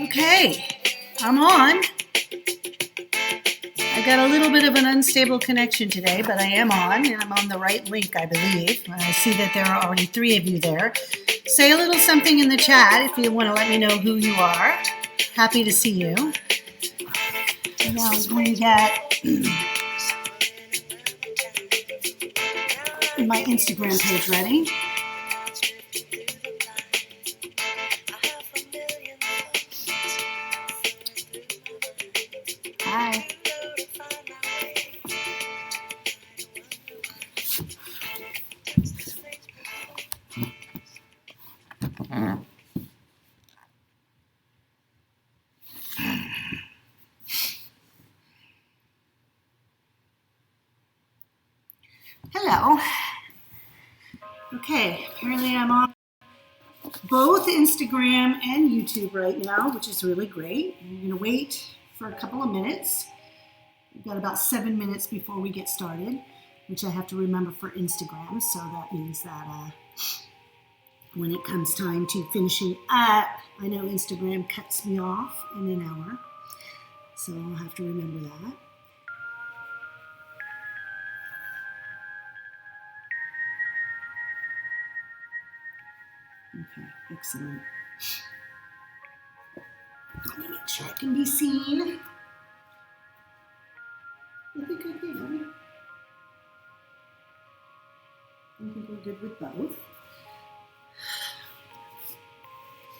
Okay, I'm on. I got a little bit of an unstable connection today, but I am on, and I'm on the right link, I believe. I see that there are already 3 of you there. Say a little something in the chat if you want to let me know who you are. Happy to see you. And now I'm going to get my Instagram page ready. Hi. Hello. Okay, apparently I'm on both Instagram and YouTube right now, which is really great. I'm going to wait for a couple of minutes. We've got about 7 minutes before we get started, which I have to remember for Instagram. So that means that when it comes time to finishing up, I know Instagram cuts me off in an hour. So I'll have to remember that. Okay, excellent. Let me make sure I can be seen. I think I can. I think we're good with both.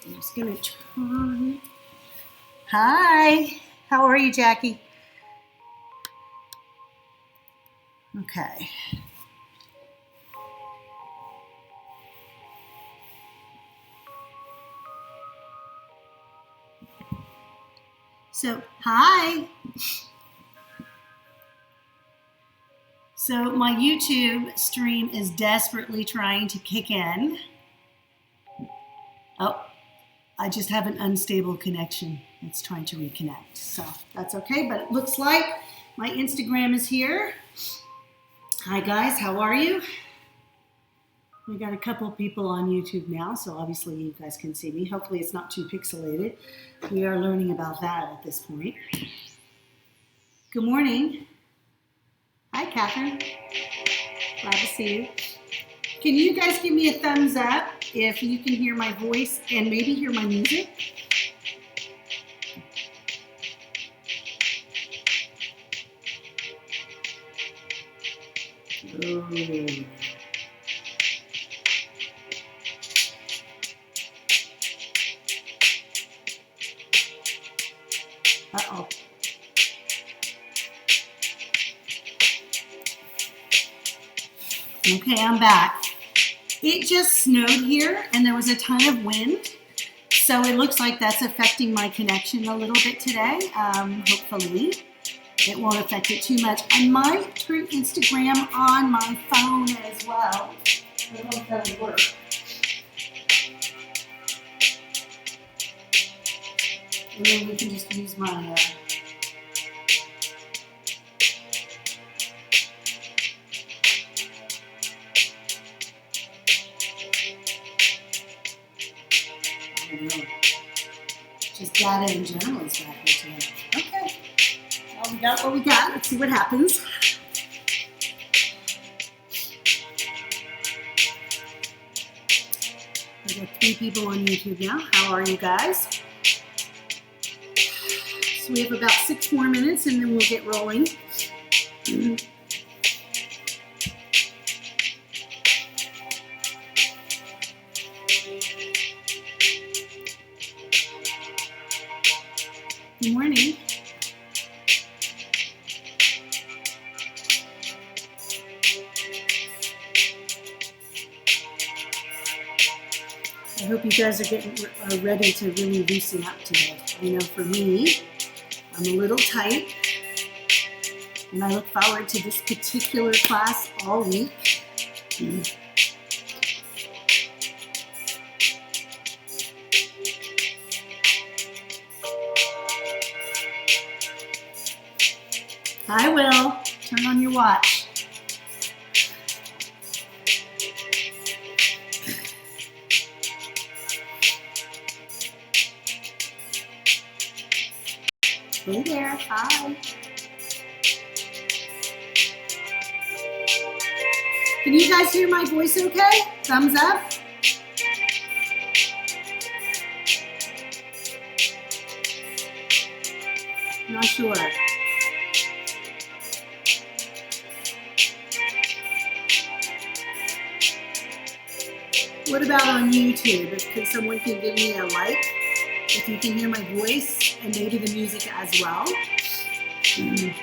I'm just going to turn. Hi, how are you, Jackie? Okay. So, hi. So my YouTube stream is desperately trying to kick in. Oh, I just have an unstable connection. It's trying to reconnect. So that's okay, but it looks like my Instagram is here. Hi guys, how are you? We got a couple of people on YouTube now, so obviously you guys can see me. Hopefully it's not too pixelated. We are learning about that at this point. Good morning. Hi, Catherine. Glad to see you. Can you guys give me a thumbs up if you can hear my voice and maybe hear my music? Oh. Uh-oh. Okay, I'm back. It just snowed here and there was a ton of wind. So it looks like that's affecting my connection a little bit today. Hopefully it won't affect it too much. I might turn Instagram on my phone as well. I don't know if that'll work. And then we can just use my just data in general is back here today. Okay. Well, we got what we got. Let's see what happens. We got 3 people on YouTube now. How are you guys? So we have about 6 more minutes and then we'll get rolling. Good morning. I hope you guys are getting ready to really loosen up today. I know for me, I'm a little tight, and I look forward to this particular class all week. I will. Turn on your watch. Hey there, hi. Can you guys hear my voice okay? Thumbs up. Not sure. What about on YouTube? Can someone give me a like if you can hear my voice and maybe the music as well? Okay.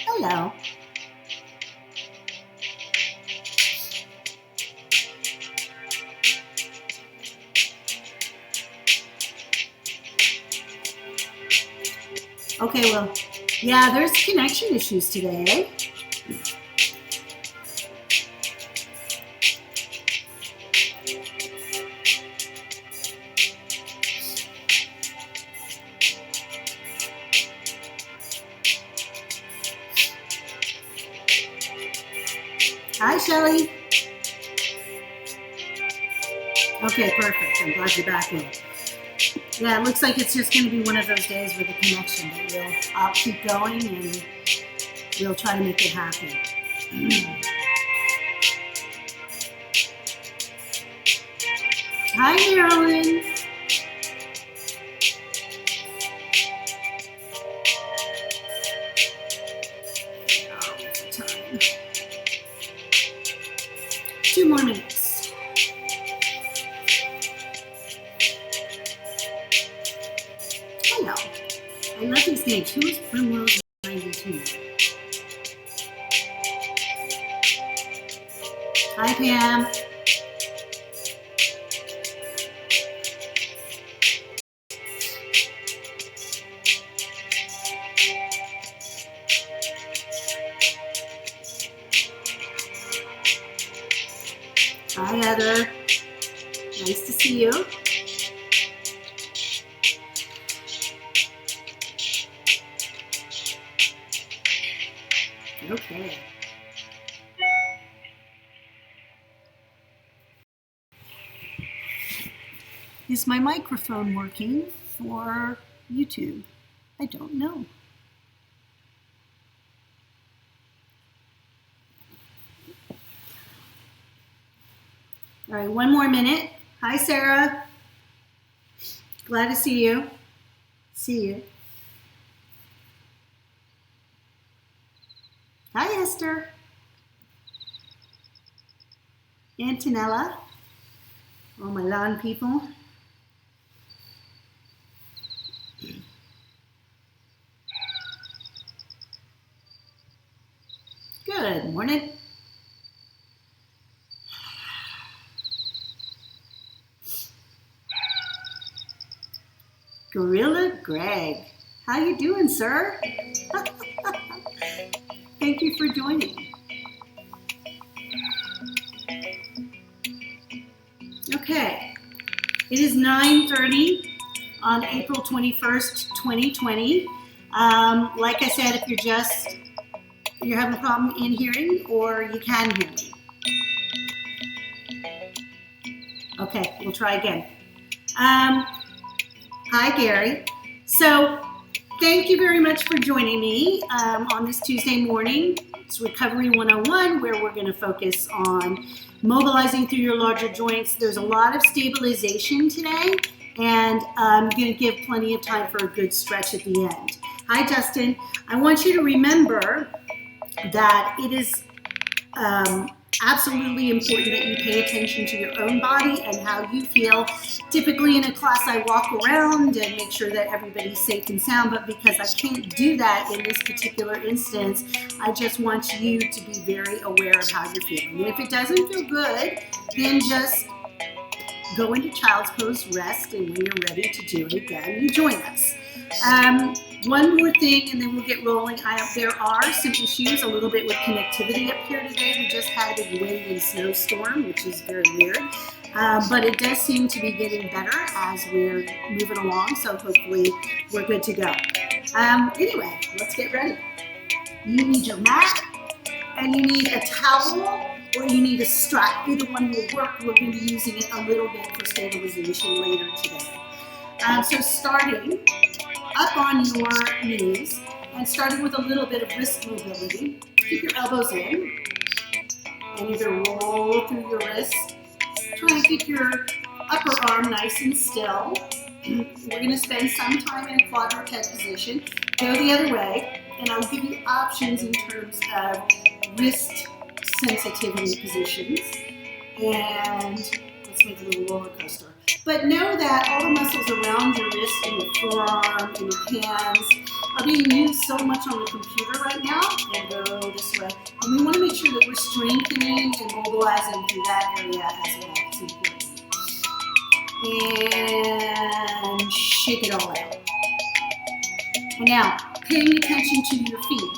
Hello. Okay, well, yeah, there's connection issues today, eh? Hi, Shelly. Okay, perfect. I'm glad you're back in. Yeah, it looks like it's just going to be one of those days with a connection, but I'll keep going and we'll try to make it happen. Hi, Marilyn. Oh, what's the time? 2 more minutes. Hello. I love these names. Who is Primrose 92? Hi, Pam. Hi, Heather. Nice to see you. Okay. Is my microphone working for YouTube? I don't know. All right, 1 more minute. Hi, Sarah. Glad to see you. See you. Hi, Esther. Antonella. All my lawn people. Good morning. Gorilla Greg. How you doing, sir? Thank you for joining. Okay, it is 9:30 on April 21st, 2020. Like I said, if you're having a problem in hearing, or you can hear me. Okay, we'll try again. Hi, Gary. So thank you very much for joining me on this Tuesday morning. It's Recovery 101, where we're going to focus on mobilizing through your larger joints. There's a lot of stabilization today, and I'm going to give plenty of time for a good stretch at the end. Hi, Justin. I want you to remember that it is absolutely important that you pay attention to your own body and how you feel. Typically in a class I walk around and make sure that everybody's safe and sound, but because I can't do that in this particular instance, I just want you to be very aware of how you're feeling. And if it doesn't feel good, then just go into child's pose, rest, and when you're ready to do it again, you join us. One more thing, and then we'll get rolling. There are some issues a little bit with connectivity up here today. We just had a big wind and snowstorm, which is very weird. But it does seem to be getting better as we're moving along, so hopefully we're good to go. Anyway, let's get ready. You need your mat, and you need a towel, or you need a strap. Either one will work. We're going to be using it a little bit for stabilization later today. So starting up on your knees, and starting with a little bit of wrist mobility. Keep your elbows in, and you're going to roll through your wrists. Try and keep your upper arm nice and still. We're going to spend some time in a quadruped position. Go the other way, and I'll give you options in terms of wrist sensitivity positions. And let's make a little roller coaster. But know that all the muscles around your wrist and your forearm and your hands are being used so much on the computer right now. And go this way. And we want to make sure that we're strengthening and mobilizing through that area as well. It's important. And shake it all out. And now, paying attention to your feet.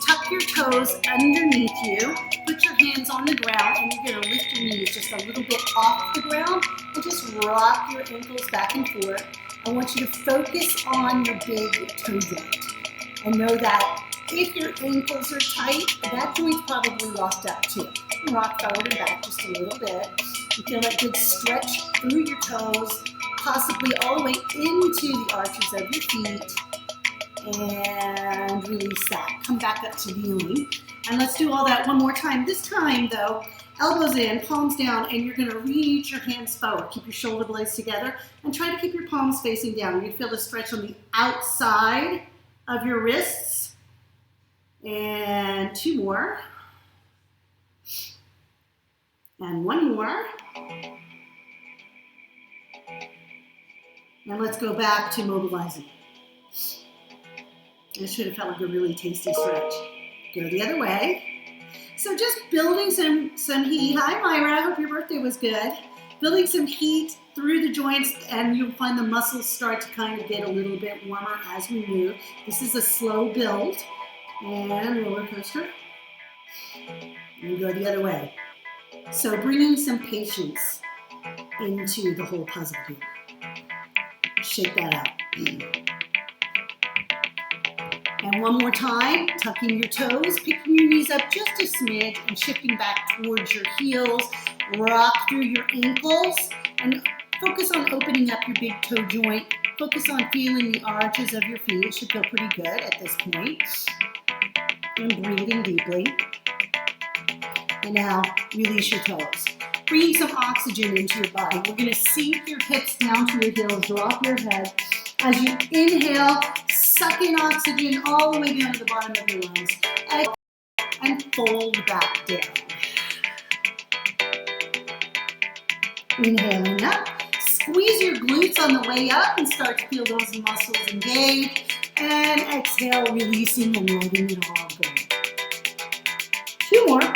Tuck your toes underneath you. Put your hands on the ground, and you're going to lift your knees just a little bit off the ground and just rock your ankles back and forth. I want you to focus on your big toe joint. And know that if your ankles are tight, that joint's probably locked up too. Rock forward and back just a little bit. You feel that good stretch through your toes, possibly all the way into the arches of your feet. And release that. Come back up to kneeling. And let's do all that one more time. This time, though, elbows in, palms down, and you're going to reach your hands forward. Keep your shoulder blades together, and try to keep your palms facing down. You feel the stretch on the outside of your wrists. And two more. And one more. Now let's go back to mobilizing. It should have felt like a really tasty stretch. Go the other way. So just building some heat. Hi, Myra. I hope your birthday was good. Building some heat through the joints, and you'll find the muscles start to kind of get a little bit warmer as we move. This is a slow build. And roller coaster. And go the other way. So bringing some patience into the whole puzzle here. Shake that out. And one more time, tucking your toes, picking your knees up just a smidge, and shifting back towards your heels. Rock through your ankles, and focus on opening up your big toe joint. Focus on feeling the arches of your feet. It should feel pretty good at this point. And breathing deeply. And now, release your toes. Bringing some oxygen into your body. We're going to sink your hips down to your heels. Drop your head. As you inhale, suck in oxygen all the way down to the bottom of your lungs. And fold back down. Inhaling up. Squeeze your glutes on the way up and start to feel those muscles engage. And exhale, releasing and letting it all go. Two more.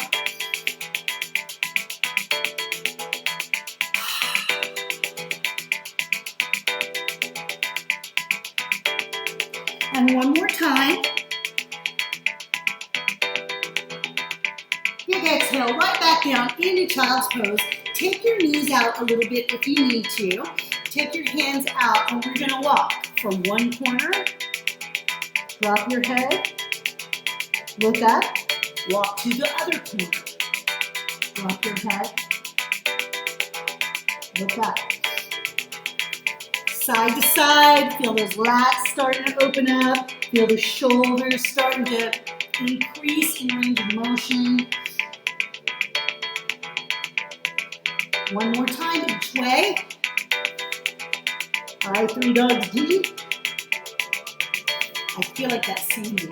And one more time. Big exhale, right back down into child's pose. Take your knees out a little bit if you need to. Take your hands out, and we're going to walk from one corner. Drop your head. Look up. Walk to the other corner. Drop your head. Look up. Side to side, feel those lats starting to open up. Feel the shoulders starting to increase in range of motion. One more time each way. All right, three dogs deep. I feel like that's Cindy.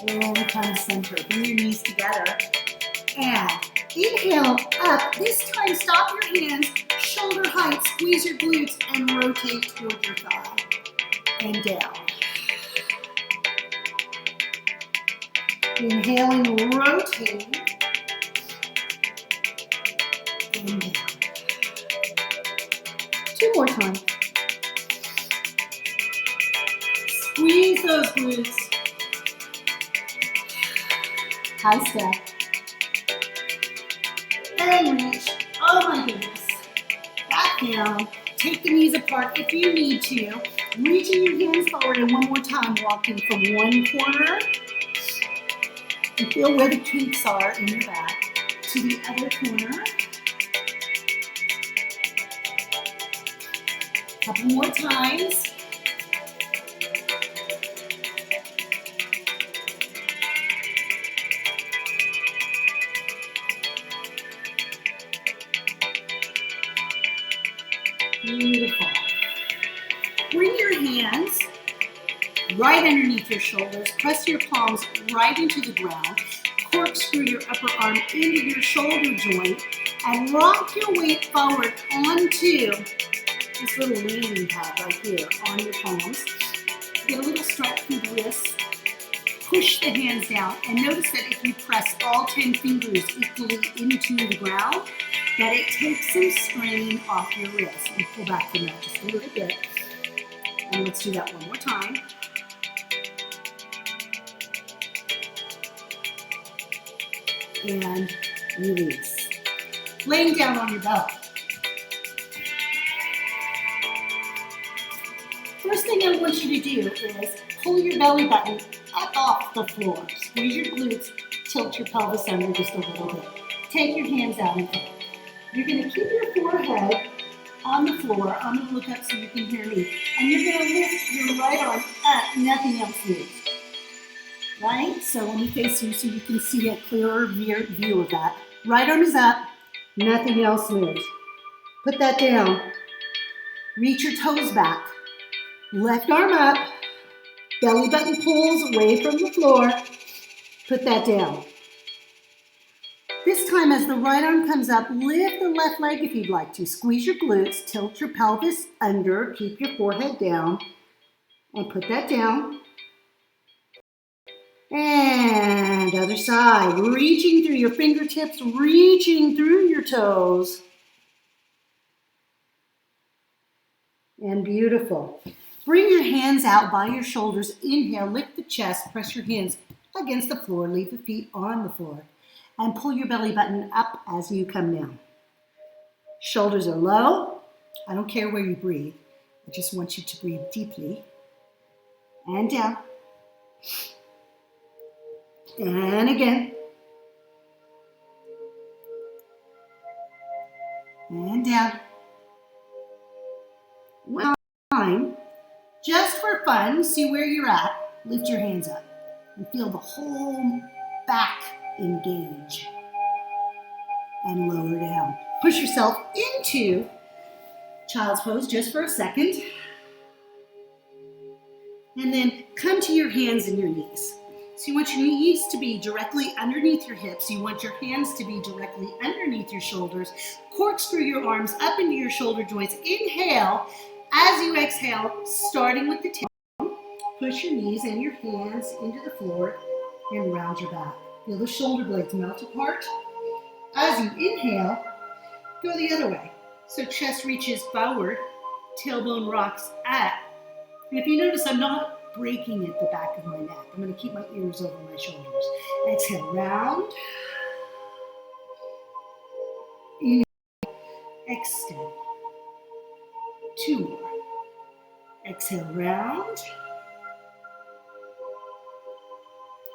And come center. Bring your knees together. And inhale up. This time, stop your hands, shoulder height, squeeze your glutes, and rotate toward your thigh. And down. Inhaling, rotating. And down. Two more times. Squeeze those glutes. High step. And reach. Oh my goodness. Back down. Take the knees apart if you need to. Reaching your hands forward, and one more time, walking from one corner and feel where the kinks are in your back to the other corner. Couple more times. Beautiful. Bring your hands right underneath your shoulders. Press your palms right into the ground. Corkscrew your upper arm into your shoulder joint and rock your weight forward onto this little landing pad right here on your palms. Get a little stretch through the wrists. Push the hands down, and notice that if you press all 10 fingers equally into the ground, that it takes some strain off your wrist. And pull back from that just a little bit. And let's do that one more time. And release. Laying down on your belly. First thing I want you to do is pull your belly button up off the floor. Squeeze your glutes, tilt your pelvis under just a little bit. Take your hands out in front. You're going to keep your forehead on the floor. I'm going to look up so you can hear me. And you're going to lift your right arm up, nothing else moves. Right? So let me face you so you can see a clearer view of that. Right arm is up, nothing else moves. Put that down. Reach your toes back. Left arm up, belly button pulls away from the floor. Put that down. This time as the right arm comes up, lift the left leg if you'd like to. Squeeze your glutes, tilt your pelvis under, keep your forehead down, and put that down. And other side, reaching through your fingertips, reaching through your toes. And beautiful. Bring your hands out by your shoulders. Inhale, lift the chest, press your hands against the floor, leave the feet on the floor, and pull your belly button up as you come down. Shoulders are low. I don't care where you breathe. I just want you to breathe deeply. And down. And again. And down. One time, just for fun, see where you're at. Lift your hands up and feel the whole back engage. And lower down. Push yourself into child's pose just for a second. And then come to your hands and your knees. So you want your knees to be directly underneath your hips. You want your hands to be directly underneath your shoulders. Corkscrew your arms up into your shoulder joints. Inhale. As you exhale, starting with the tail, push your knees and your hands into the floor and round your back. Feel the shoulder blades melt apart. As you inhale, go the other way. So chest reaches forward, tailbone rocks up. And if you notice, I'm not breaking at the back of my neck. I'm going to keep my ears over my shoulders. Exhale, round. Inhale, extend. Two more. Exhale, round.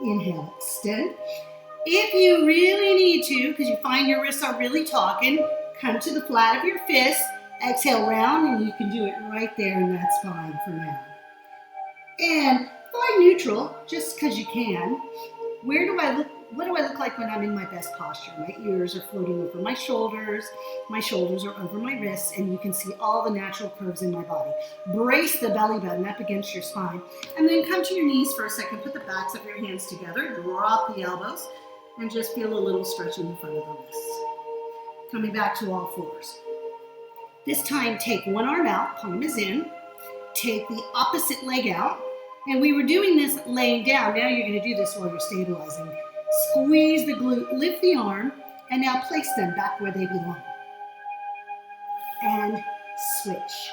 Inhale, extend. If you really need to, because you find your wrists are really talking, come to the flat of your fist. Exhale, round, and you can do it right there, and that's fine for now. And find neutral, just because you can. Where do I look? What do I look like when I'm in my best posture? My ears are floating over my shoulders are over my wrists, and you can see all the natural curves in my body. Brace the belly button up against your spine, and then come to your knees for a second. Put the backs of your hands together, drop the elbows, and just feel a little stretch in the front of the wrists. Coming back to all fours. This time, take one arm out, palm is in. Take the opposite leg out. And we were doing this laying down. Now you're going to do this while you're stabilizing. Squeeze the glute, lift the arm, and now place them back where they belong. And switch.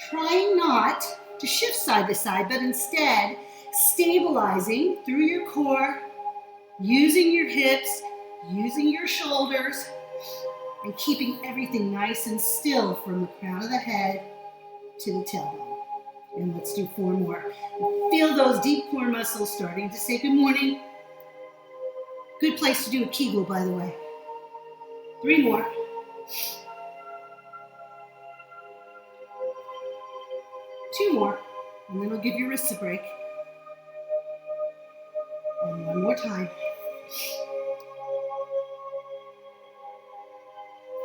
Trying not to shift side to side, but instead stabilizing through your core, using your hips, using your shoulders, and keeping everything nice and still from the crown of the head to the tailbone. And let's do 4 more. Feel those deep core muscles starting to say good morning. Good place to do a Kegel, by the way. 3 more. 2 more. And then we'll give your wrists a break. And 1 more time.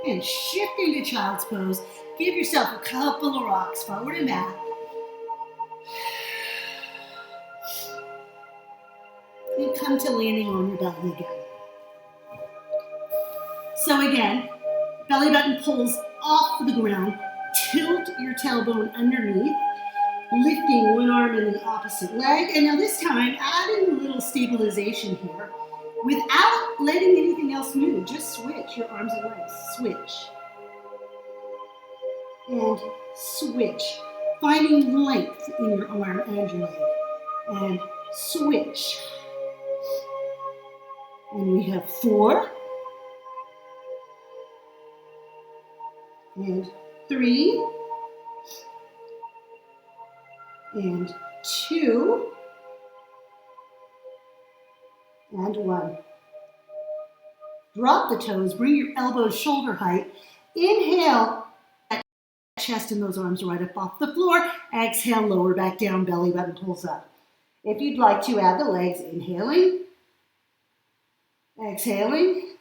And shift into child's pose. Give yourself a couple of rocks forward and back. And come to landing on your belly again. So again, belly button pulls off the ground. Tilt your tailbone underneath. Lifting one arm and the opposite leg. And now this time, adding a little stabilization here without letting anything else move. Just switch your arms and legs. Switch. And switch. Finding length in your arm and your leg. And switch. And we have 4. And 3. And 2. And 1. Drop the toes, bring your elbows shoulder height. Inhale, that chest and those arms right up off the floor. Exhale, lower back down, belly button pulls up. If you'd like to add the legs, inhaling, exhaling,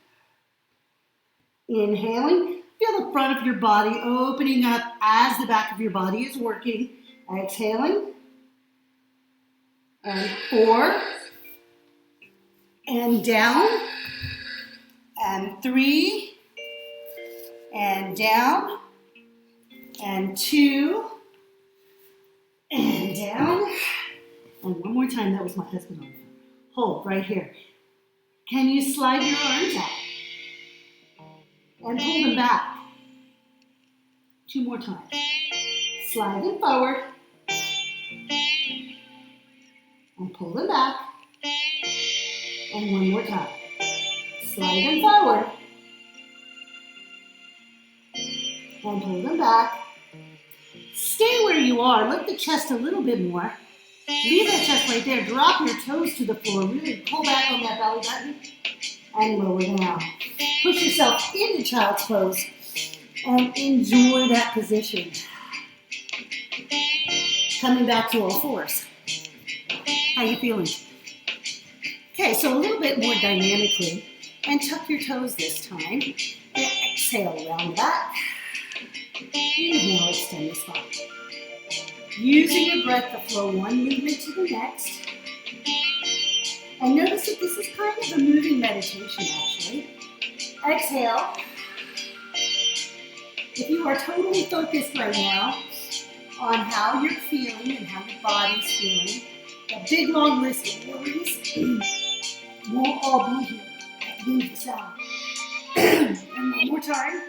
inhaling. Feel the front of your body opening up as the back of your body is working. Exhaling. And 4. And down. And 3. And down. And 2. And down. And 1 more time. That was my husband on the phone. Hold right here. Can you slide your arms out? And pull them back. 2 more times. Slide them forward. And pull them back. And 1 more time. Slide them forward. And pull them back. Stay where you are. Lift the chest a little bit more. Leave that chest right there. Drop your toes to the floor. Really pull back on that belly button. And lower down. Push yourself into child's pose. And enjoy that position. Coming back to all fours. How you feeling? Okay, so a little bit more dynamically. And tuck your toes this time. And exhale, round back. Inhale, extend your spine. Using your breath to flow one movement to the next. And notice that this is kind of a moving meditation, actually. Exhale. If you are totally focused right now on how you're feeling and how your body's feeling, a big long list of worries won't all be here at the end of the sound. And 1 more time.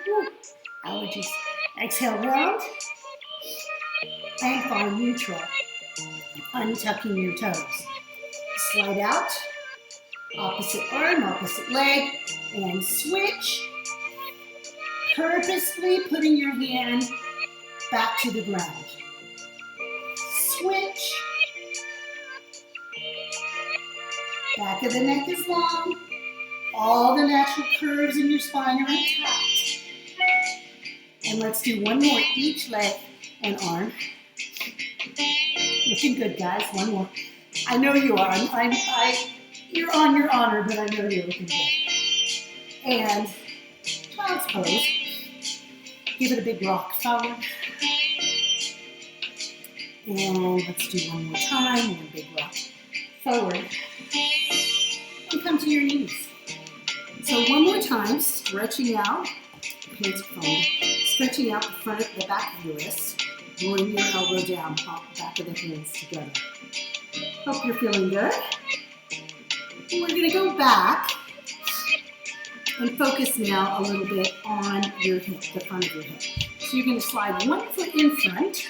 Allergies. Exhale, round. And find neutral. Untucking your toes. Slide out. Opposite arm, opposite leg. And switch. Purposefully putting your hand back to the ground. Switch. Back of the neck is long. All the natural curves in your spine are intact. And let's do 1 more, each leg and arm. Looking good, guys. 1 more. I know you are. You're on your honor, but I know you're looking good. And child's pose. Give it a big rock forward. And let's do 1 more time. 1 big rock forward. And come to your knees. So 1 more time, stretching out. Hands are forward. Stretching out the back of your wrists. Rolling your elbow down, pop the back of the hands together. Hope you're feeling good. And we're going to go back and focus now a little bit on your hip, the front of your hip. So you're going to slide 1 foot in front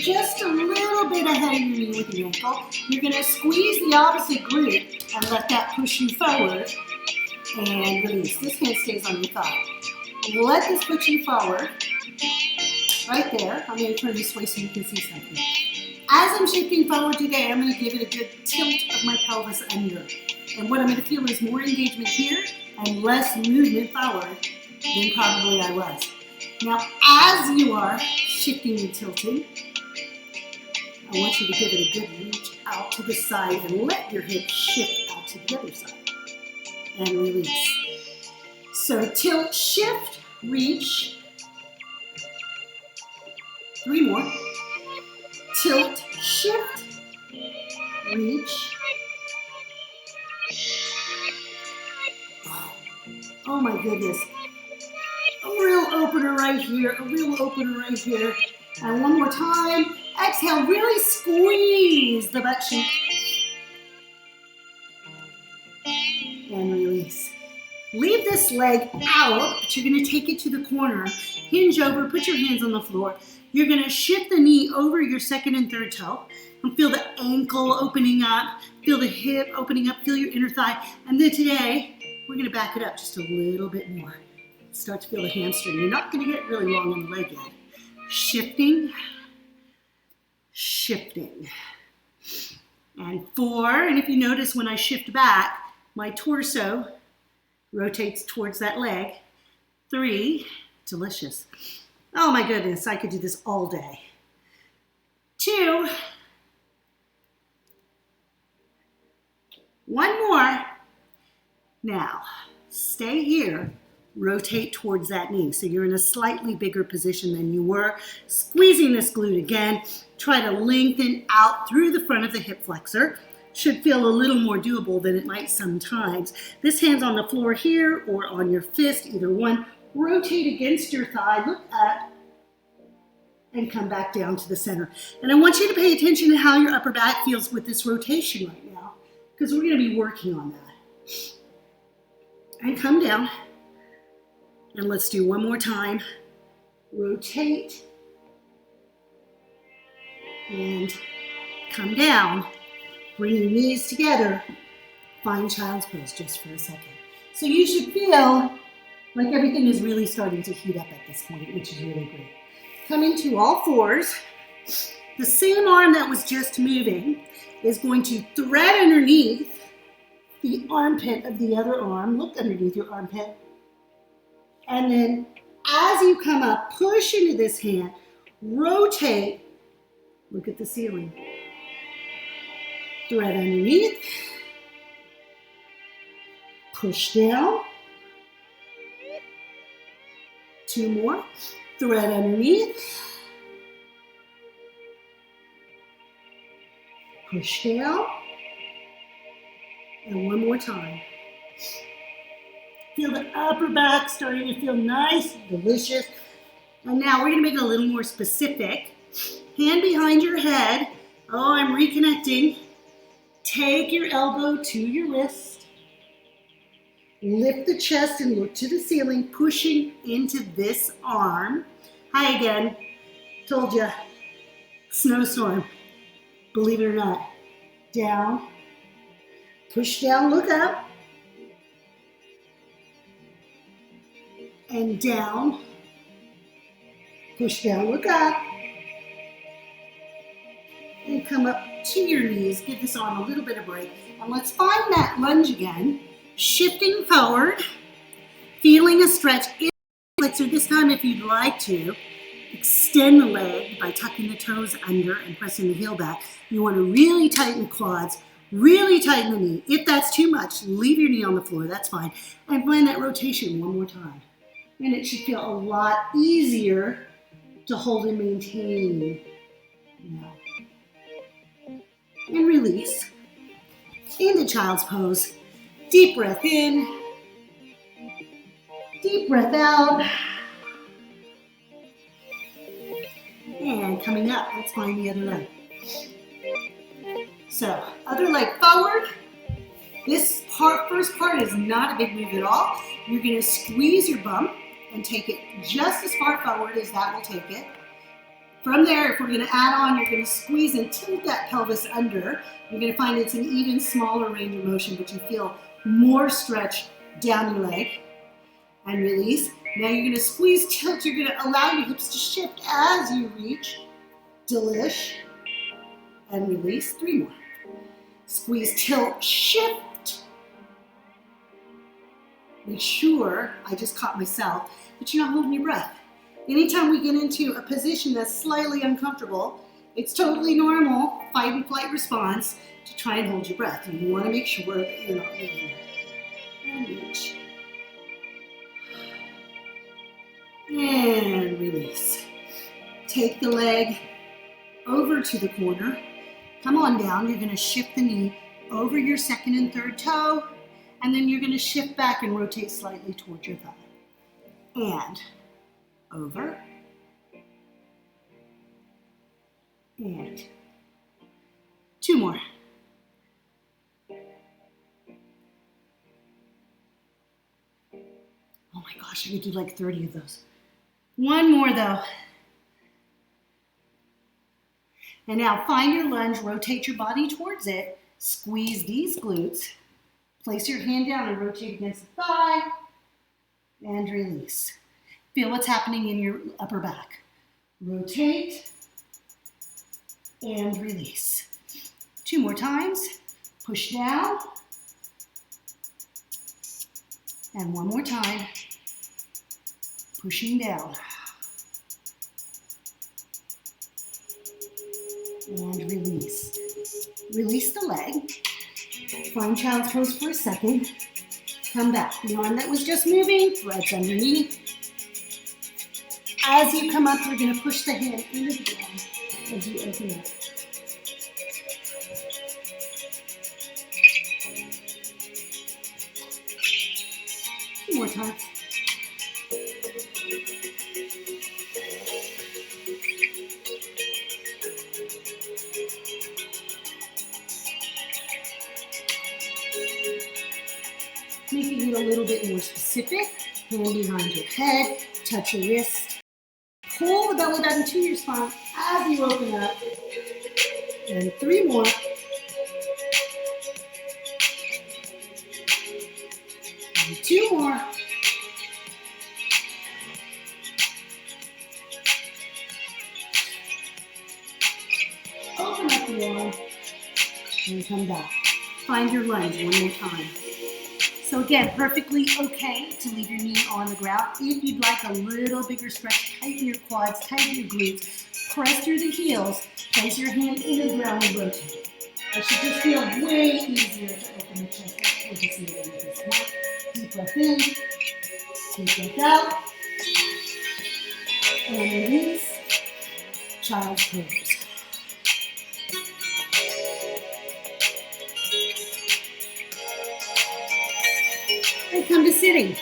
just a little bit ahead of your knee with your ankle. You're going to squeeze the opposite glute and let that push you forward and release. This hand stays on your thigh. Let this push you forward. Right there. I'm going to turn this way so you can see something. As I'm shifting forward today, I'm going to give it a good tilt of my pelvis under. And what I'm going to feel is more engagement here and less movement forward than probably I was. Now, as you are shifting and tilting, I want you to give it a good reach out to the side and let your hip shift out to the other side. And release. So tilt, shift, reach. 3 more. Tilt, shift, reach. Oh my goodness. A real opener right here, a real opener right here. And one more time. Exhale, really squeeze the butt cheek. And release. Leave this leg out, but you're going to take it to the corner. Hinge over, put your hands on the floor. You're going to shift the knee over your second and third toe. And feel the ankle opening up. Feel the hip opening up. Feel your inner thigh. And then today, we're going to back it up just a little bit more. Start to feel the hamstring. You're not going to get really long in the leg yet. Shifting, shifting. And 4, and if you notice when I shift back, my torso rotates towards that leg. 3, delicious. Oh my goodness, I could do this all day. 2, 1 more. Now, stay here, rotate towards that knee. So you're in a slightly bigger position than you were. Squeezing this glute again. Try to lengthen out through the front of the hip flexor. Should feel a little more doable than it might sometimes. This hand's on the floor here or on your fist, either one. Rotate against your thigh, look up, and come back down to the center. And I want you to pay attention to how your upper back feels with this rotation right now, because we're going to be working on that. And come down. And let's do one more time. Rotate. And come down. Bring your knees together. Find child's pose just for a second. So you should feel like everything is really starting to heat up at this point, which is really great. Coming to all fours. The same arm that was just moving is going to thread underneath the armpit of the other arm. Look underneath your armpit. And then as you come up, push into this hand, rotate, look at the ceiling. Thread underneath, push down. 2 more, thread underneath, push down, and one more time. Feel the upper back starting to feel nice, delicious. And now we're gonna make it a little more specific. Hand behind your head. Oh, I'm reconnecting. Take your elbow to your wrist. Lift the chest and look to the ceiling, pushing into this arm. Hi again. Told you. Snowstorm. Believe it or not. Down. Push down, look up. And down. Push down, look up. And come up to your knees. Give this arm a little bit of break. And let's find that lunge again. Shifting forward. Feeling a stretch in the flexor. This time, if you'd like to, extend the leg by tucking the toes under and pressing the heel back. You want to really tighten the quads. Really tighten the knee. If that's too much, leave your knee on the floor. That's fine. And find that rotation one more time. And it should feel a lot easier to hold and maintain. Now. And release. Into child's pose. Deep breath in. Deep breath out. And coming up, let's find the other leg. So, other leg forward. This first part is not a big move at all. You're going to squeeze your bum and take it just as far forward as that will take it. From there, if we're going to add on, you're going to squeeze and tilt that pelvis under. You're going to find it's an even smaller range of motion, but you feel more stretch down your leg. And release. Now you're going to squeeze, tilt. You're going to allow your hips to shift as you reach. Delish. And release. 3 more. Squeeze, tilt, shift. Make sure, I just caught myself, that you're not holding your breath. Anytime we get into a position that's slightly uncomfortable, it's totally normal, fight and flight response, to try and hold your breath. And you want to make sure that you're not moving it. And reach. And release. Take the leg over to the corner. Come on down. You're going to shift the knee over your second and third toe. And then you're going to shift back and rotate slightly towards your thigh. And over. And 2 more. Oh my gosh, I could do like 30 of those. 1 more though. And now find your lunge, rotate your body towards it, squeeze these glutes, place your hand down and rotate against the thigh, and release. Feel what's happening in your upper back. Rotate, and release. 2 more times, push down, and 1 more time, pushing down. And release. Release the leg. Find child's pose for a second. Come back. The arm that was just moving, threads underneath. As you come up, you're going to push the hand into the ground as you open up. Two more times. Making it a little bit more specific. Hand behind your head, touch your wrist. Pull the belly button to your spine as you open up. And 3 more. And 2 more. Open up the arm and come back. Find your lunge 1 more time. So again, perfectly okay to leave your knee on the ground. If you'd like a little bigger stretch, tighten your quads, tighten your glutes, press through the heels, place your hand in the ground and rotate. It should just feel way easier to open the chest. We'll just leave it like this. Deep breath in, deep breath out, and release, child's pose. And come to sitting.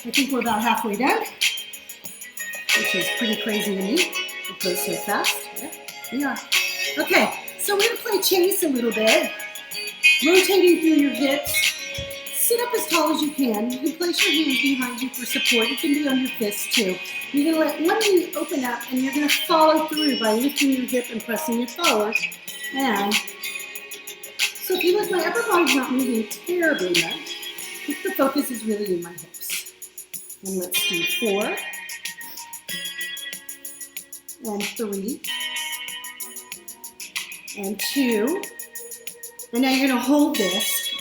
I think we're about halfway done, which is pretty crazy to me. It goes so fast. Yeah, we are. Okay, so we're going to play chase a little bit. Rotating through your hips. Sit up as tall as you can. You can place your hands behind you for support. It can be on your fists too. You're going to let one knee open up and you're going to follow through by lifting your hip and pressing it forward. And so if you look, my upper body's not moving terribly much. The focus is really in my hips. And let's do 4, and 3, and 2. And now you're going to hold this.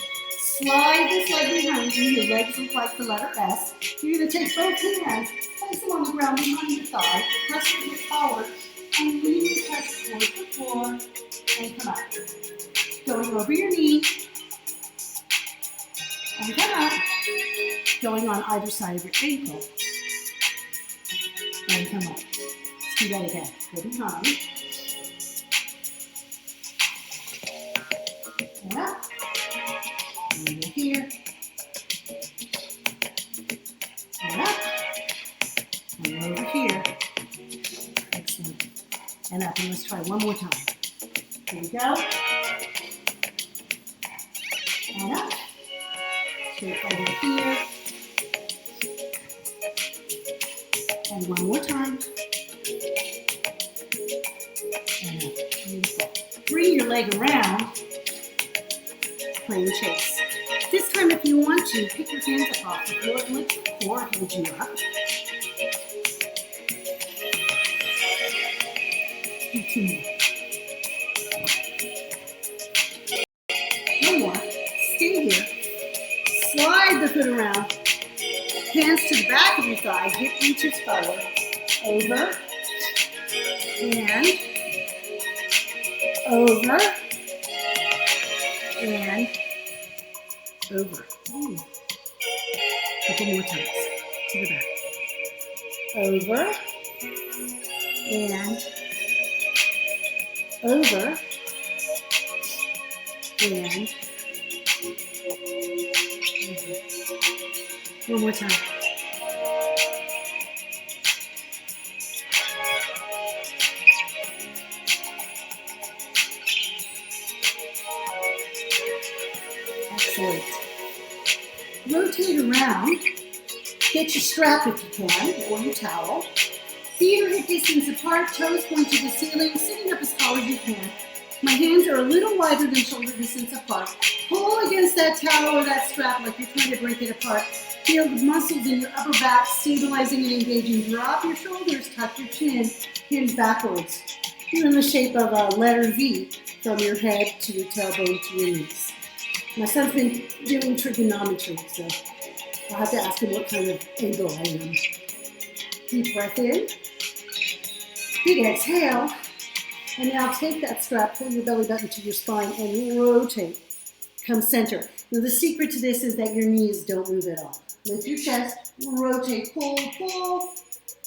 Slide this leg behind you. Your legs look like the letter S. You're going to take both hands, place them on the ground behind your thigh, press your hip forward, and lean your chest towards the floor, and come up. Going over your knee. And come up, going on either side of your ankle. And come up. Let's do that again. Go behind. And up. And over here. And up. And over here. Excellent. And up. And let's try one more time. Here we go. And up. Straight over here. And one more time. your leg around, playing chase. This time, if you want to, pick your hands up off the floor and let your core hold you up. Do 2 more. One more. Stay here. Slide the foot around. Hands to the back of your thigh. Hip reaches forward. Over. And. Over. And. Over. Ooh. Couple more times. To the back. Over. And. Over. And. One more time. Excellent. Rotate around. Get your strap if you can, or your towel. Feet are hip distance apart, toes point to the ceiling, sitting up as tall as you can. My hands are a little wider than shoulder distance apart. Pull against that towel or that strap like you're trying to break it apart. Feel the muscles in your upper back stabilizing and engaging. Drop your shoulders, tuck your chin, hinge backwards. You're in the shape of a letter V from your head to your tailbone to your knees. My son's been doing trigonometry, so I'll have to ask him what kind of angle I am. Deep breath in. Big exhale. And now take that strap, pull your belly button to your spine, and rotate. Come center. Now the secret to this is that your knees don't move at all. Lift your chest, rotate, pull, pull.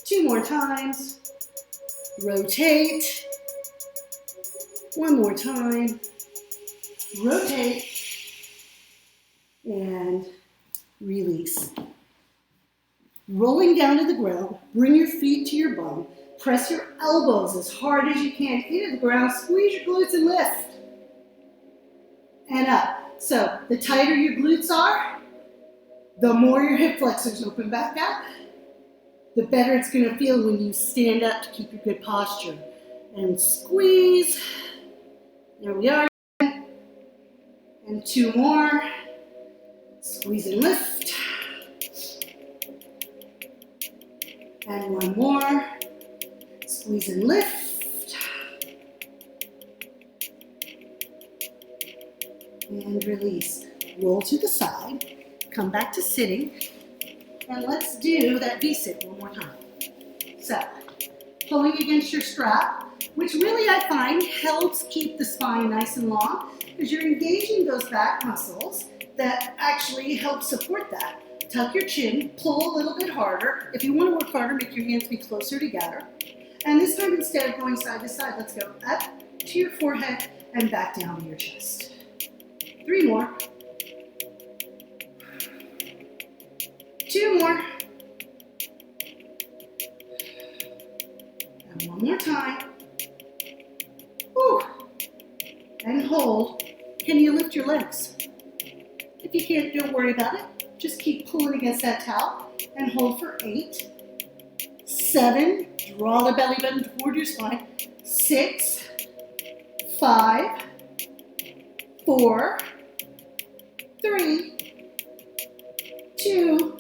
2 more times. Rotate. 1 more time. Rotate. And release. Rolling down to the ground, bring your feet to your bum. Press your elbows as hard as you can into the ground. Squeeze your glutes and lift. And up. So the tighter your glutes are, the more your hip flexors open back up, the better it's going to feel when you stand up to keep your good posture. And squeeze. There we are. And 2 more. Squeeze and lift. And 1 more. Squeeze and lift. And release. Roll to the side. Come back to sitting. And let's do that V-sit one more time. So, pulling against your strap, which really I find helps keep the spine nice and long because you're engaging those back muscles that actually help support that. Tuck your chin, pull a little bit harder. If you want to work harder, make your hands be closer together. And this time, instead of going side to side, let's go up to your forehead and back down to your chest. 3 more. 2 more. And 1 more time. Whew. And hold. Can you lift your legs? If you can't, don't worry about it. Just keep pulling against that towel and hold for 8, 7, draw the belly button toward your spine, 6, 5, 4, 3, 2,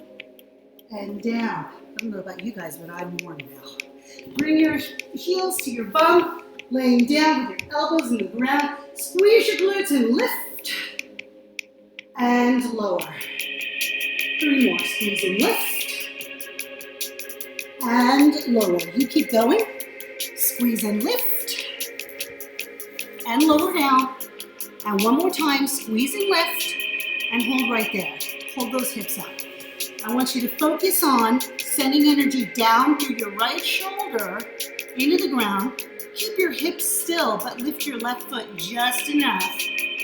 and down. I don't know about you guys, but I'm worn now. Bring your heels to your bum, laying down with your elbows in the ground. Squeeze your glutes and lift and lower. 3 more. Squeeze and lift. And lower. You keep going. Squeeze and lift. And lower down. And 1 more time. Squeeze and lift. And hold right there. Hold those hips up. I want you to focus on sending energy down through your right shoulder into the ground. Keep your hips still, but lift your left foot just enough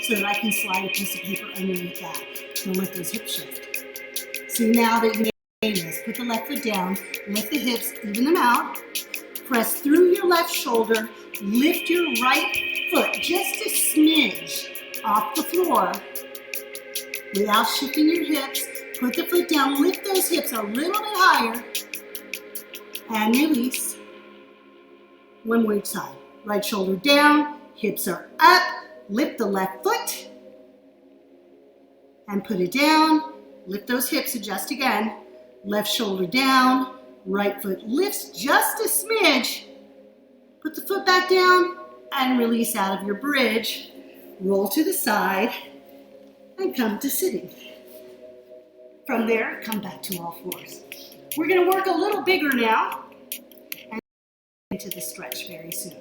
so that I can slide a piece of paper underneath that. Don't let those hips shift. See, now that you made this, put the left foot down, lift the hips, even them out. Press through your left shoulder, lift your right foot just a smidge off the floor without shifting your hips. Put the foot down, lift those hips a little bit higher, and release. 1 more each side. Right shoulder down, hips are up, lift the left foot and put it down. Lift those hips, adjust again. Left shoulder down, right foot lifts just a smidge. Put the foot back down and release out of your bridge. Roll to the side and come to sitting. From there, come back to all fours. We're gonna work a little bigger now and into the stretch very soon.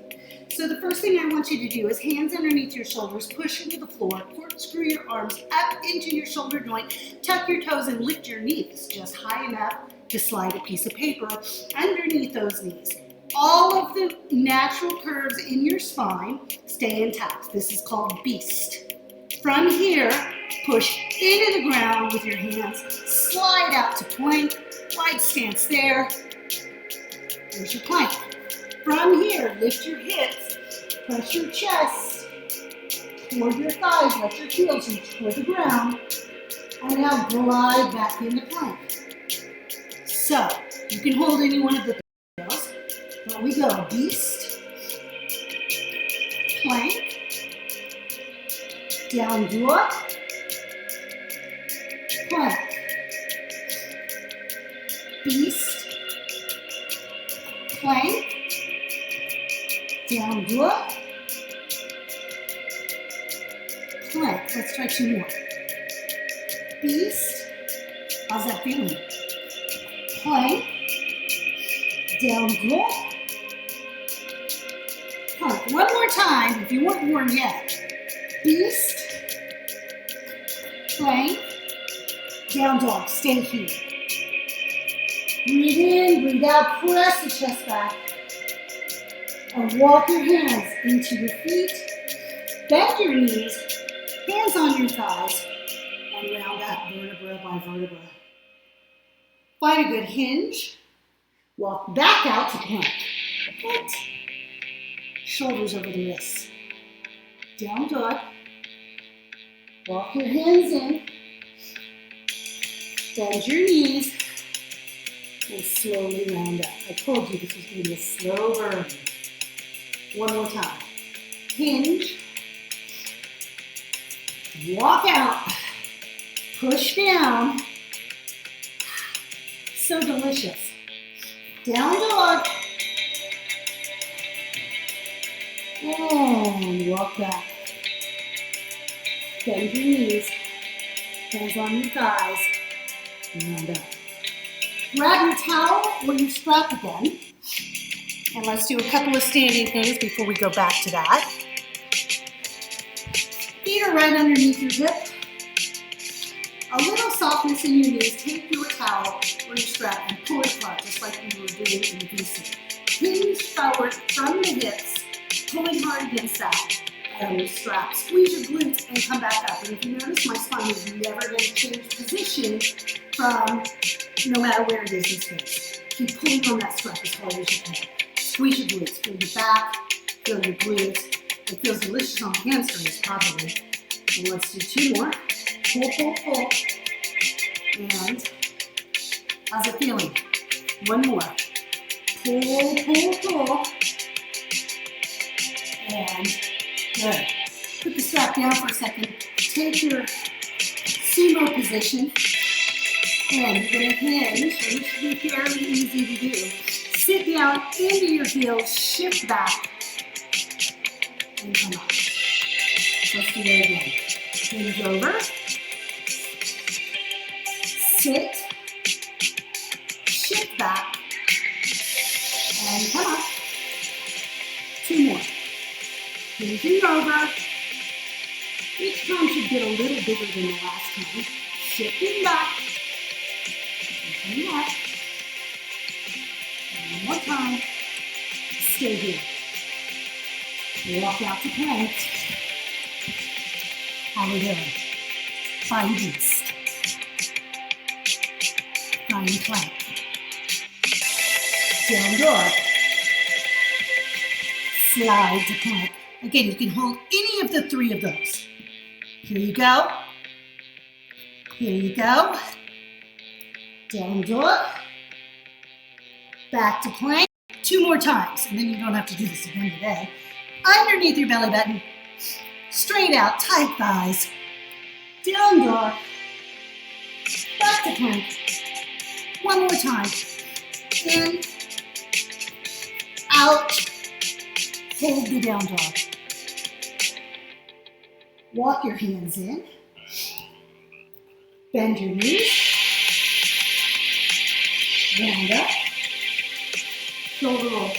So the first thing I want you to do is hands underneath your shoulders, push into the floor, corkscrew your arms up into your shoulder joint, tuck your toes and lift your knees just high enough to slide a piece of paper underneath those knees. All of the natural curves in your spine stay intact. This is called beast. From here, push into the ground with your hands, slide out to plank, wide stance there. There's your plank. From here, lift your hips, press your chest toward your thighs, let your heels reach toward the ground, and now glide back into plank. So, you can hold any one of the those, but we go beast, plank, down dog, plank, beast, plank, down dog, plank. Let's try two more. Beast, how's that feeling? Plank, down dog, plank. One more time if you weren't warm yet. Beast, plank, down dog. Stay here. Breathe in, breathe out, press the chest back. And walk your hands into your feet. Bend your knees, hands on your thighs, and round out vertebra by vertebra. Find a good hinge. Walk back out to plank. Foot. Shoulders over the wrists. Down dog. Walk your hands in. Bend your knees. And slowly round up. I told you this was going to be a slow burn. One more time. Hinge. Walk out. Push down. So delicious. Down dog. And walk back. Bend your knees. Hands on your thighs. Round up. Grab your towel or your strap again. And let's do a couple of standing things before we go back to that. Feet are right underneath your hip. A little softness in your knees. Take your towel or your strap and pull it apart, just like we were doing in the BC. Hinge forward from the hips, pulling hard against that strap. Squeeze your glutes and come back up. And if you notice, my spine is never going to change position from no matter where it is in space. Keep pulling on that strap as hard as you can. Squeeze your glutes, feel your back, feel your glutes. It feels delicious on the hamstrings, probably. And let's do two more. Pull, pull, pull. And how's it feeling? One more. Pull, pull, pull. And good. Put the strap down for a second. Take your sumo position. And you're going to hinge, and this should be fairly easy to do. Sit down into your heels, shift back, and come up. Let's do that again. Hinge over. Sit. Shift back. And come up. Two more. Hinging over. Each time should get a little bigger than the last time. Shifting back. And up. One more time. Stay here. Walk out to plank. How we doing? Find beast. Find plank. Down dog. Slide to plank. Again, you can hold any of the three of those. Here you go. Here you go. Down dog. Back to plank. Two more times, and then you don't have to do this again today. Underneath your belly button. Straight out, tight thighs. Down dog. Back to plank. One more time. In, out, hold the down dog. Walk your hands in. Bend your knees. Round up. Shoulder roll.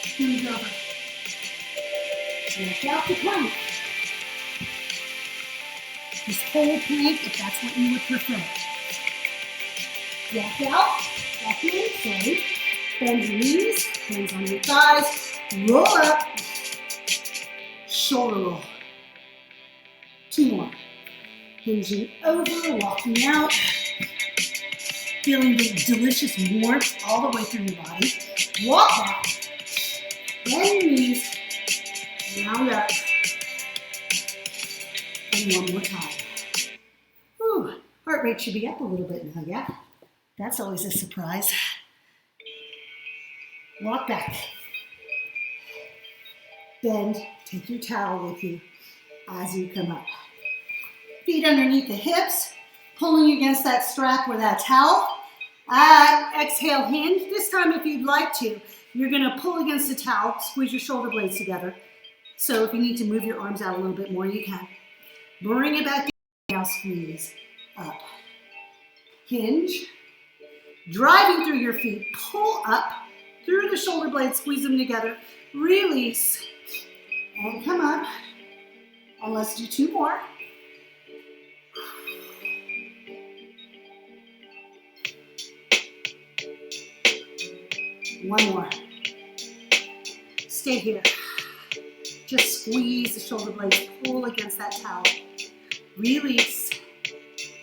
Squeeze over. Walk out to plank. Just hold plank if that's what you would prefer. Walk out, walk in, sorry. Bend your knees, hands on your thighs. Roll up. Shoulder roll. Two more. Hinging over, walking out. Feeling the delicious warmth all the way through your body. Walk back. Bend your knees. Round up. And one more time. Whew. Heart rate should be up a little bit now, yeah? That's always a surprise. Walk back. Bend. Take your towel with you as you come up. Feet underneath the hips. Pulling against that strap or that towel. Exhale, hinge. This time, if you'd like to, you're going to pull against the towel, squeeze your shoulder blades together. So if you need to move your arms out a little bit more, you can. Bring it back down. Now squeeze up. Hinge. Driving through your feet. Pull up through the shoulder blades, squeeze them together. Release. And come up. And let's do two more. One more. Stay here. Just squeeze the shoulder blades, pull against that towel. Release,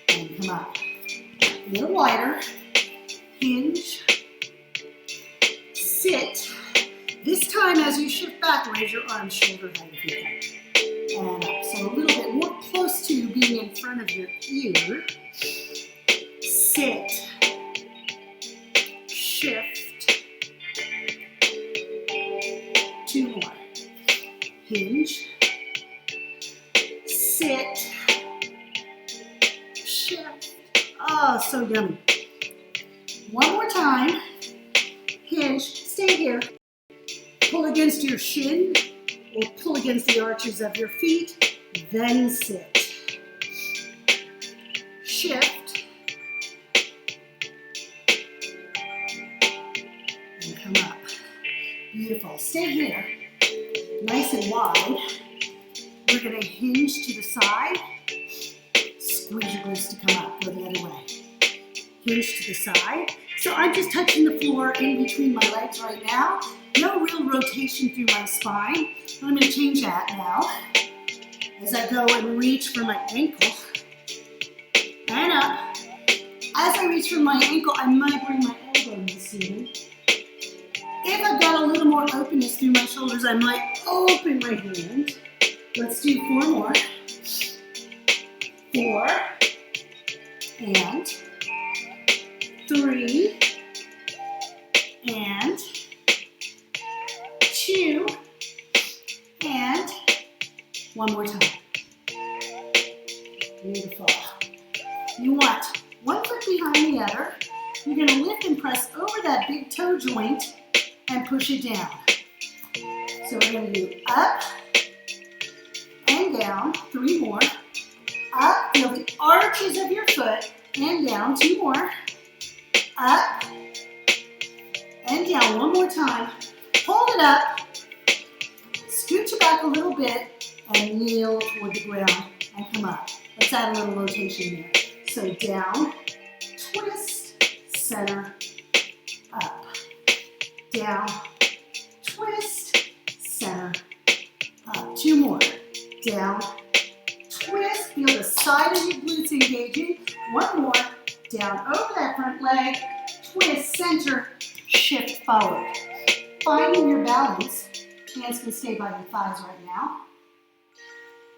and come up. A little wider. Hinge. Sit. This time as you shift back, raise your arms shoulder height if you can. And up. So a little bit more close to being in front of your ear. Sit. Shift. Two more. Hinge. Sit. Shift. Oh, so yummy. One more time. Hinge. Stay here. Pull against your shin or pull against the arches of your feet. Then sit. Shift. And come up. Beautiful. Stay here. Nice and wide. We're going to hinge to the side. Squeeze your glutes to come up. Go the other way. Hinge to the side. So I'm just touching the floor in between my legs right now. No real rotation through my spine. I'm going to change that now. As I go and reach for my ankle. And up. As I reach for my ankle, I might bring my elbow in the ceiling. If I've got a little more openness through my shoulders, I might open my hand. Let's do four more. Four. And three. And two. And one more time. Beautiful. You want one foot behind the other. You're going to lift and press over that big toe joint and push it down. So we're going to do up and down. Three more. Up, feel the arches of your foot and down. Two more. Up and down. One more time. Hold it up. Scooch it back a little bit and kneel toward the ground and come up. Let's add a little rotation here. So down, twist, center, up. Down, twist, center, up. Two more. Down, twist, feel the side of your glutes engaging. One more. Down over that front leg, twist, center, shift forward. Finding your balance. Hands can stay by your thighs right now.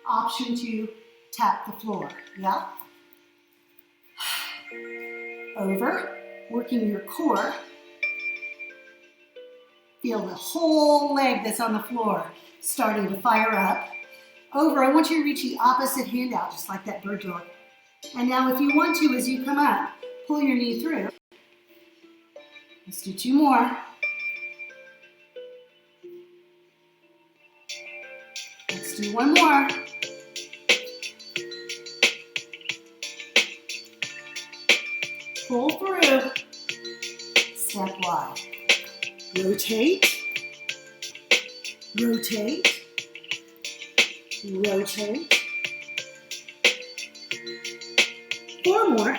Option to tap the floor, yeah? Over, working your core. Feel the whole leg that's on the floor starting to fire up. Over, I want you to reach the opposite hand out, just like that bird dog. And now if you want to, as you come up, pull your knee through. Let's do 2 more. Let's do 1 more. Pull through. Step wide. Rotate. Rotate. Rotate. 4 more.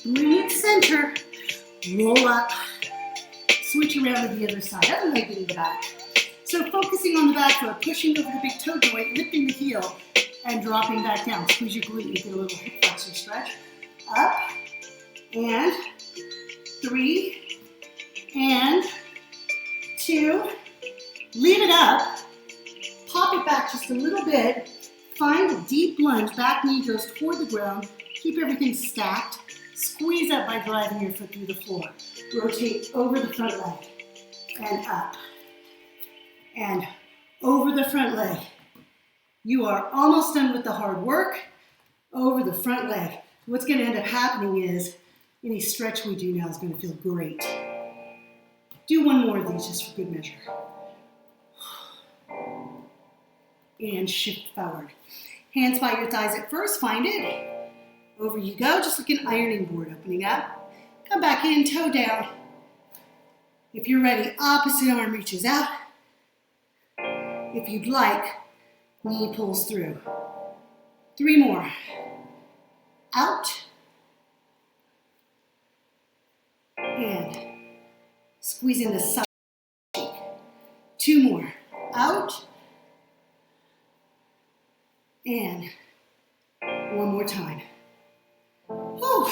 Bring it center. Roll up. Switch around to the other side. Other leg in the back. So focusing on the back foot, pushing over the big toe joint, lifting the heel, and dropping back down. Squeeze your glute, you get a little hip flexor stretch. Up, and 3, and 2. Leave it up. Pop it back just a little bit. Find a deep lunge. Back knee goes toward the ground. Keep everything stacked. Squeeze up by driving your foot through the floor. Rotate over the front leg, and up. And over the front leg. You are almost done with the hard work. Over the front leg. What's going to end up happening is any stretch we do now is going to feel great. Do 1 more of these just for good measure. And shift forward. Hands by your thighs at first. Find it. Over you go, just like an ironing board opening up. Come back in, toe down. If you're ready, opposite arm reaches out. If you'd like, knee pulls through. 3 more. Out. And squeeze in the side cheek. 2 more. Out. And 1 more time. Whew.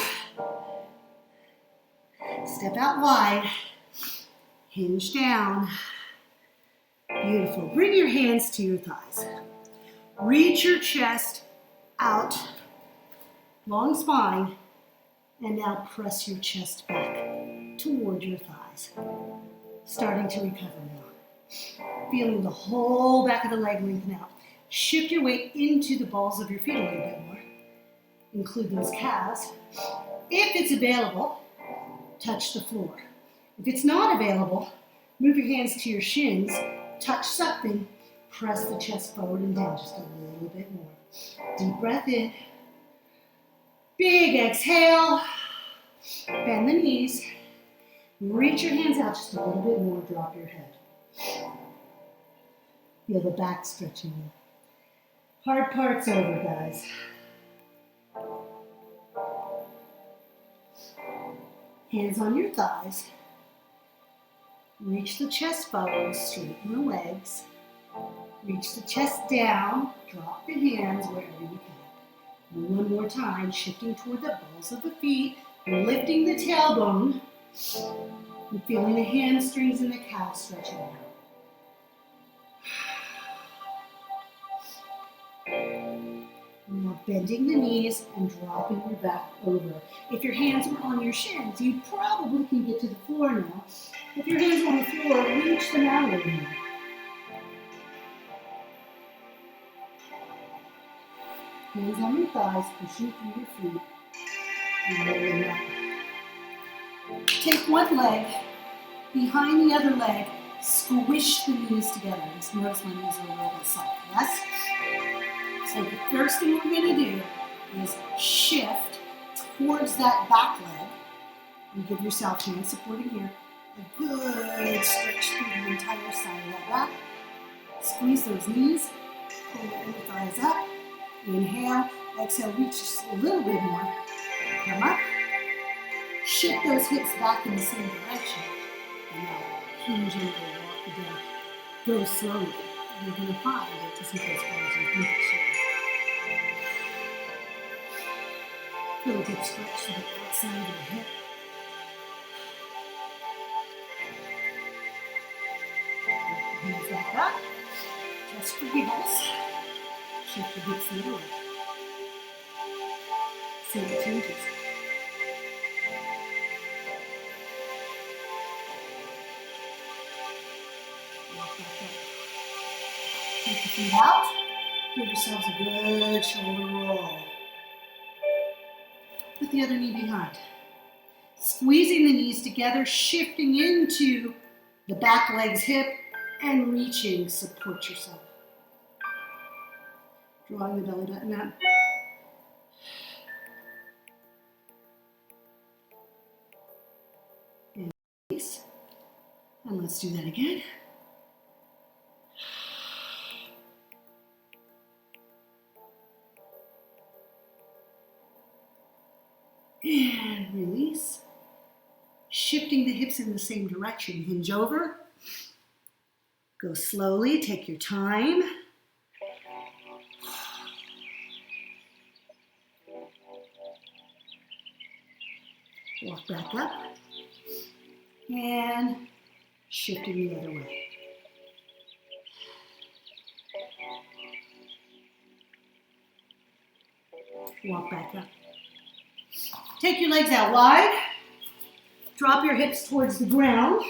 Step out wide. Hinge down. Beautiful. Bring your hands to your thighs. Reach your chest out. Long spine. And now press your chest back toward your thighs. Starting to recover now. Feeling the whole back of the leg lengthen out. Shift your weight into the balls of your feet a little bit more. Include those calves. If it's available, touch the floor. If it's not available, move your hands to your shins, touch something, press the chest forward and down just a little bit more. Deep breath in. Big exhale. Bend the knees. Reach your hands out just a little bit more. Drop your head. Feel the back stretching. Hard part's over, guys. Hands on your thighs. Reach the chest forward, straighten the legs. Reach the chest down, drop the hands wherever you can. And 1 more time, shifting toward the balls of the feet, lifting the tailbone, and feeling the hamstrings and the calves stretching out. Now bending the knees and dropping your back over. If your hands were on your shins, you probably can get to the floor now. If your hands are on the floor, reach them out a little more. Hands on your thighs, pushing through your feet, and rolling up. Take 1 leg behind the other leg, squish the knees together. Just notice my knees are a little bit soft. Yes? So the first thing we're going to do is shift towards that back leg. And give yourself hand supporting here. A good stretch through the entire side of that back. Squeeze those knees. Pull the inner thighs up. Inhale. Exhale. Reach just a little bit more. Come up. Shift those hips back in the same direction. And now hinge over, walk the back. Go slowly. You're going to find it doesn't go as far as you think it should. Feel a good stretch to the outside of the hip. Hands back up. Just for giggles. Shift your hips a little. See what changes. Walk back up. Take the feet out. Give yourselves a good shoulder roll. Put the other knee behind. Squeezing the knees together, shifting into the back leg's hip and reaching, support yourself. Drawing the belly button up. And release. And let's do that again. And release. Shifting the hips in the same direction. Hinge over. Go slowly, take your time. Walk back up. And shifting the other way. Walk back up. Take your legs out wide. Drop your hips towards the ground.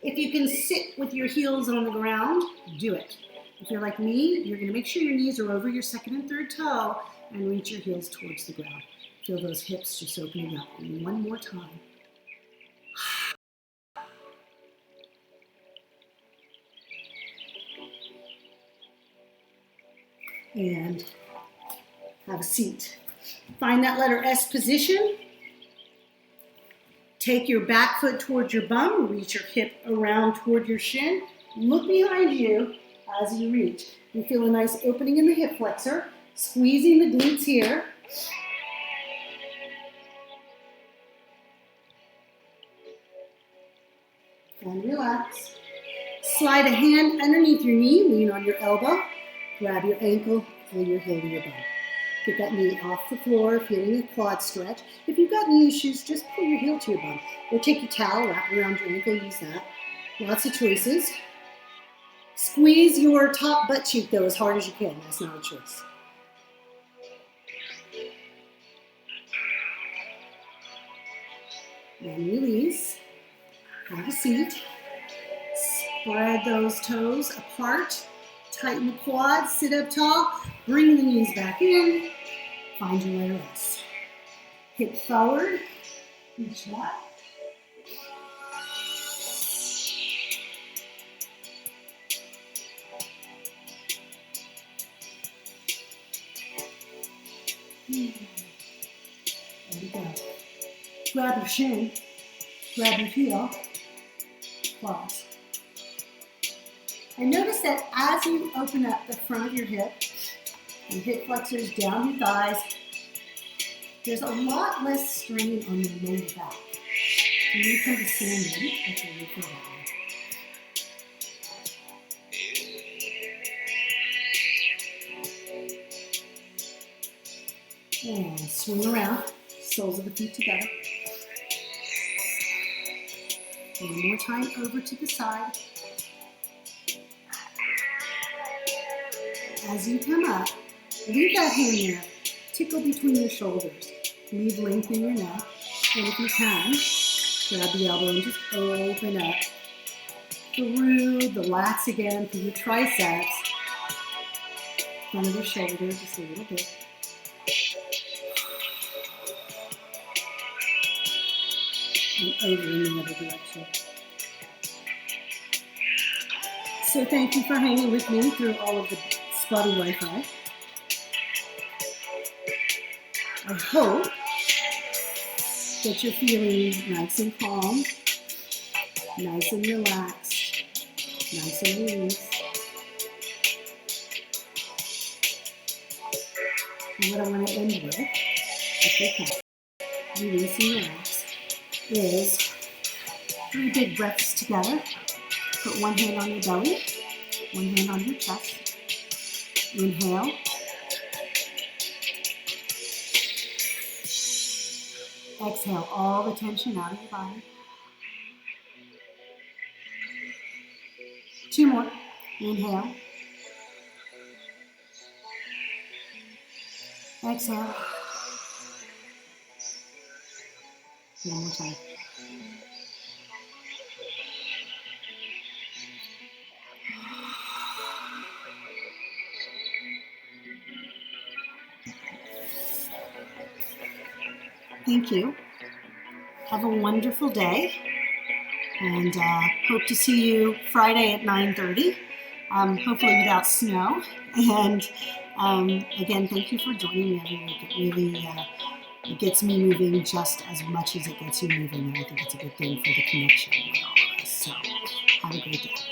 If you can sit with your heels on the ground, do it. If you're like me, you're going to make sure your knees are over your second and third toe and reach your heels towards the ground. Feel those hips just opening up. And one more time. And have a seat. Find that letter S position. Take your back foot towards your bum. Reach your hip around toward your shin. Look behind you as you reach. You feel a nice opening in the hip flexor. Squeezing the glutes here. And relax. Slide a hand underneath your knee. Lean on your elbow. Grab your ankle. Pull your heel to your bum. Get that knee off the floor, feeling a quad stretch. If you've got knee issues, just pull your heel to your bum. Or take your towel, wrap it around your ankle, use that. Lots of choices. Squeeze your top butt cheek, though, as hard as you can. That's not a choice. And release. Have a seat. Spread those toes apart. Tighten the quads, sit up tall. Bring the knees back in. Find your letter S. Hip forward. Reach back. There we go. Grab your shin. Grab your heel. Pause. And notice that as you open up the front of your hip, and hip flexors down your thighs, there's a lot less strain on your lower back. When you come to standing, that's where you feel that way. And swing around, soles of the feet together. One more time over to the side. As you come up, leave that hand there. Tickle between your shoulders. Leave length in your neck. And if you can, grab the elbow and just open up through the lats again, through your triceps. Front of the shoulder, just a little bit. And over in the other direction. So thank you for hanging with me through all of the spotty Wi-Fi. I hope that you're feeling nice and calm, nice and relaxed, nice and released. And what I want to end with, if you can, release and relax, is 3 big breaths together. Put one hand on your belly, one hand on your chest. Inhale. Exhale all the tension out of your body. 2 more. Inhale. Exhale. One more time. Thank you. Have a wonderful day, and hope to see you Friday at 9:30, hopefully without snow. And again, thank you for joining me every week. It really it gets me moving just as much as it gets you moving, and I think it's a good thing for the connection with all of us. So have a great day.